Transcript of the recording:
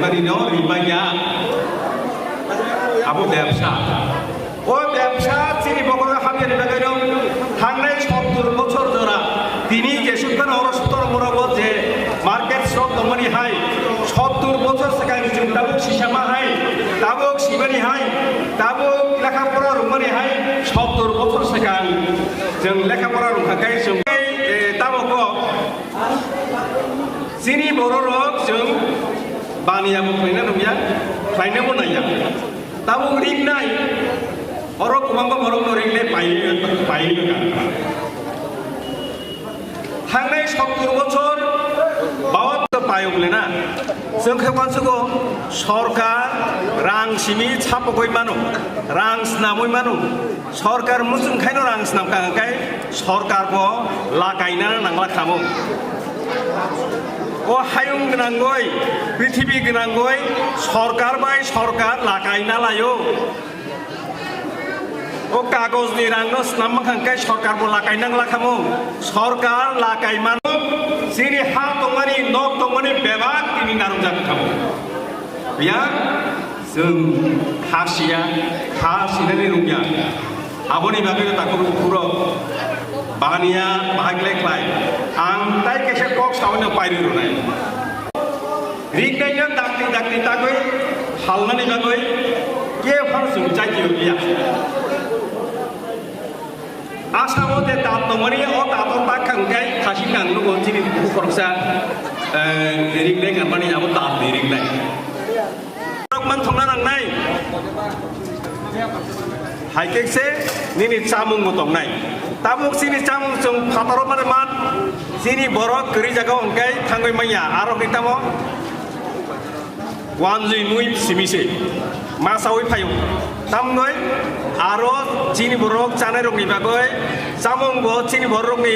Marino ribanya abu ব্যবসা ওই ব্যবসা তিনি বকরা হাবিয়ে লাগাইল থাংনাই 70 বছর ধরে তিনি যে সুতরাং অরস্তর বরাবর যে মার্কেট স্টক দমনি হাই 70 বছর সেখান জুনটাবুক সিসামা হাই তাবুক সিবানি হাই তাবুক লেখাপড়া রুমানি হাই 70 বছর সেখান जों লেখাপড়া রুখাকাই जों ताबुक सिनी बर' रक जों Bania mo pwede nung yan, kaya mo na yan. Tawag ring na orok kumangko orok no ring na payo ka. Hangnay 70 বছর বাওয়াত পায়ক লেনা जों खेवानसुगो सरकार रां सिमी छापगय मानु रां स्नामय मानु सरकार मुसुं खायनो रां स्नाम कांगाय सरकार को लागायना नांगला खामो ओ हायुं गनांगय पृथिबी गनांगय सरकार बाय सरकार लागायना लायो ओ कागज नि रांनो स्नाम कांगाय सरकार को लागायना लाखामो सरकार लागाय मानु सिरि हा तंगानि न तंगानि बेबाक तिनि नारुंजा खामो बिया जों हासिनानै रुंया आबनि बागै ताको पुरो बानिया बाहागलेख्लाय आं ताइ केसे कक सावनो पाइरि रुनाय रिगनायनो दाक्ति तागै हालनानै बागै के फार जों जायखियो बिया आसामाव जे दात दंमोन अ दात बाखांगाय खासि नांनो गनसिनि खरसा रिगनाय गारमानि आबो दात रिगनाय मान थांना नांनाय हाइकेकसे निनि चामुं दंनाय तामुक सिनि चामुं जों फातारो माने मान सिनि बर' गरि जागाव अंगाय थांगय मैया आरो गैतामो वानजुइ नुइ सिमिसे मासावै फायौ तामगय आरो चिनि बर' जानाय रंनि बागै चामुं ब चिनि बर' रंनि